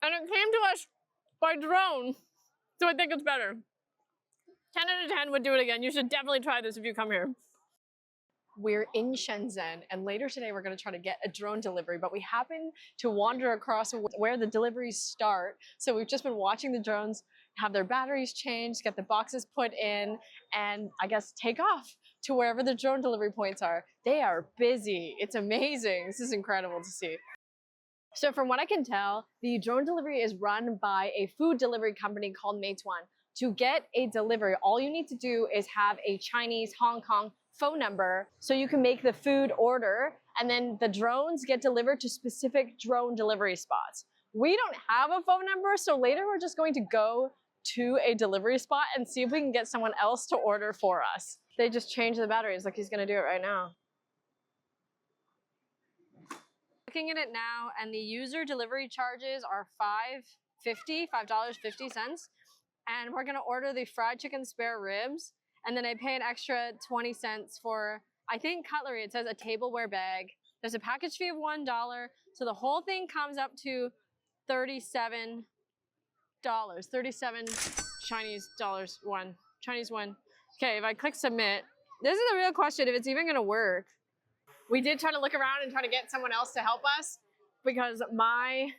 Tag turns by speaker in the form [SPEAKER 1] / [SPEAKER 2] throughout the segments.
[SPEAKER 1] And it came to us by drone, so I think it's better. 10 out of 10 would do it again. You should definitely try this if you come here. We're in Shenzhen, and later today we're going to try to get a drone delivery, but we happen to wander across where the deliveries start. So we've just been watching the drones have their batteries changed, get the boxes put in, and I guess take off to wherever the drone delivery points are. They are busy. It's amazing. This is incredible to see. So from what I can tell, the drone delivery is run by a food delivery company called Meituan. To get a delivery, all you need to do is have a Chinese Hong Kong phone number so you can make the food order, and then the drones get delivered to specific drone delivery spots. We don't have a phone number, so later we're just going to go to a delivery spot and see if we can get someone else to order for us. They just changed the batteries, like he's gonna do it right now. Looking at it now, and the user delivery charges are $5.50, and we're gonna order the fried chicken spare ribs, and then I pay an extra 20 cents for, I think, cutlery. It says a tableware bag. There's a package fee of $1, so the whole thing comes up to $37. 37 Chinese dollars, Chinese one. Okay, if I click submit, this is a real question if it's even gonna work. We did try to look around and try to get someone else to help us because my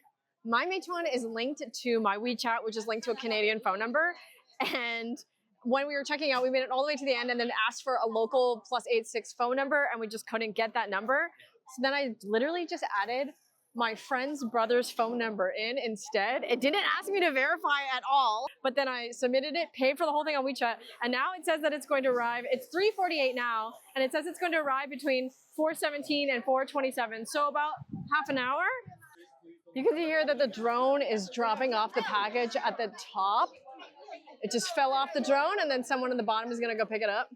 [SPEAKER 1] Meituan is linked to my WeChat, which is linked to a Canadian phone number. And when we were checking out, we made it all the way to the end and then asked for a local +86 phone number, and we just couldn't get that number. So then I literally just added my friend's brother's phone number in instead. It didn't ask me to verify at all, but then I submitted it, paid for the whole thing on WeChat, and now it says that it's going to arrive. It's 3:48 now, and it says it's going to arrive between 4:17 and 4:27, so about half an hour. You can hear that the drone is dropping off the package at the top. It just fell off the drone, and then someone in the bottom is gonna go pick it up.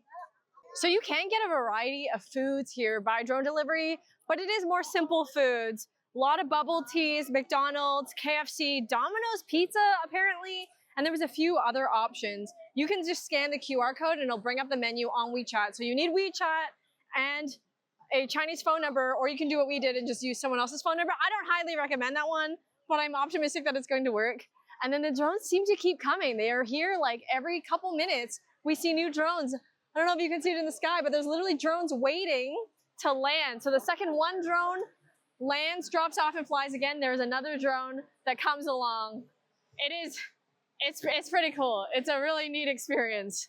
[SPEAKER 1] So you can get a variety of foods here by drone delivery, but it is more simple foods. A lot of bubble teas, McDonald's, KFC, Domino's Pizza, apparently, and there was a few other options. You can just scan the QR code and it'll bring up the menu on WeChat. So you need WeChat and a Chinese phone number, or you can do what we did and just use someone else's phone number. I don't highly recommend that one, but I'm optimistic that it's going to work. And then the drones seem to keep coming. They are here like every couple minutes. We see new drones. I don't know if you can see it in the sky, but there's literally drones waiting to land. So the second one drone lands, drops off, and flies again, there's another drone that comes along. It's pretty cool. It's a really neat experience.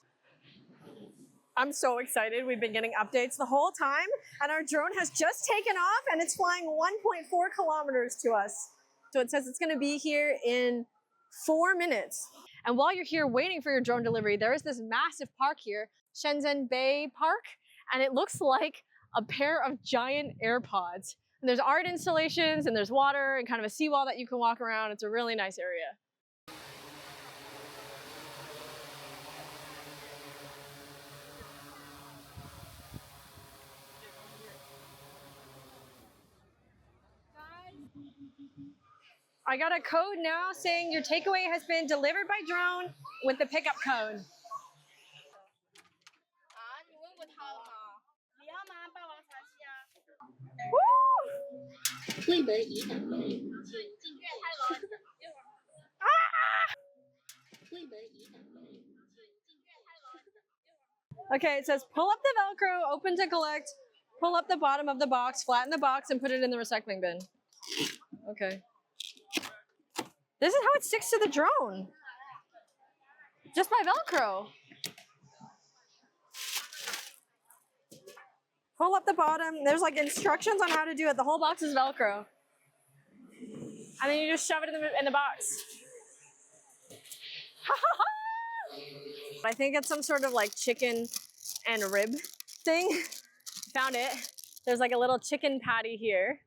[SPEAKER 1] I'm so excited. We've been getting updates the whole time, and our drone has just taken off, and it's flying 1.4 kilometers to us. So it says it's gonna be here in 4 minutes. And while you're here waiting for your drone delivery, there is this massive park here, Shenzhen Bay Park, and it looks like a pair of giant AirPods. And there's art installations, and there's water, and kind of a seawall that you can walk around. It's a really nice area. I got a code now saying your takeaway has been delivered by drone with the pickup code. Okay, it says pull up the Velcro, open to collect, pull up the bottom of the box, flatten the box, and put it in the recycling bin. Okay. This is how it sticks to the drone. Just by Velcro. Pull up the bottom. There's like instructions on how to do it. The whole box is Velcro. And then you just shove it in the box. I think it's some sort of like chicken and rib thing. Found it. There's like a little chicken patty here.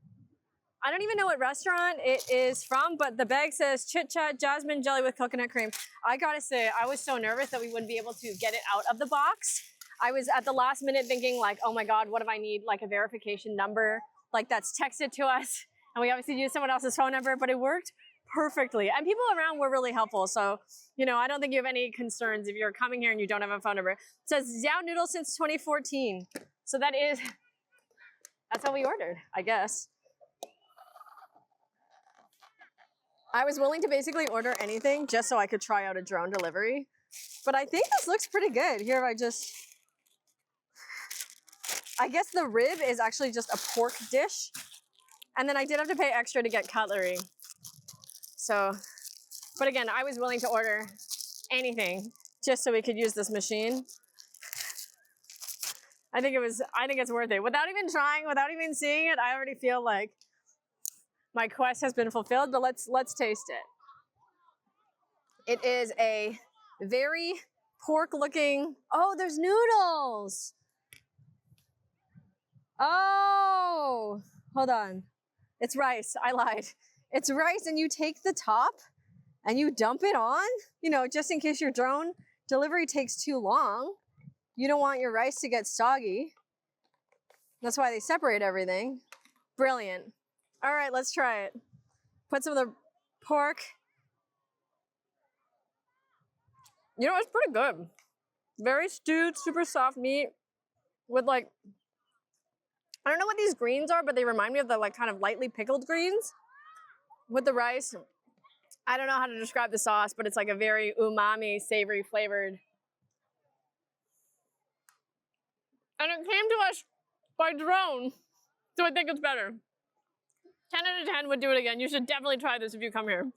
[SPEAKER 1] I don't even know what restaurant it is from, but the bag says Chit Chat Jasmine Jelly with Coconut Cream. I gotta say, I was so nervous that we wouldn't be able to get it out of the box. I was at the last minute thinking like, oh my God, what if I need like a verification number like that's texted to us? And we obviously used someone else's phone number, but it worked perfectly. And people around were really helpful. So, you know, I don't think you have any concerns if you're coming here and you don't have a phone number. It says Xiao Noodle since 2014. So that's what we ordered, I guess. I was willing to basically order anything just so I could try out a drone delivery. But I think this looks pretty good. Here, I guess the rib is actually just a pork dish. And then I did have to pay extra to get cutlery. So, but again, I was willing to order anything just so we could use this machine. I think it's worth it. Without even trying, without even seeing it, I already feel like my quest has been fulfilled, but let's taste it. It is a very pork looking, oh, there's noodles. Oh, hold on. It's rice, I lied. It's rice and you take the top and you dump it on, you know, just in case your drone delivery takes too long. You don't want your rice to get soggy. That's why they separate everything. Brilliant. All right, let's try it. Put some of the pork. You know, it's pretty good. Very stewed, super soft meat with like, I don't know what these greens are, but they remind me of the like kind of lightly pickled greens with the rice. I don't know how to describe the sauce, but it's like a very umami, savory flavored. And it came to us by drone, so I think it's better. 10 out of 10 would do it again. You should definitely try this if you come here.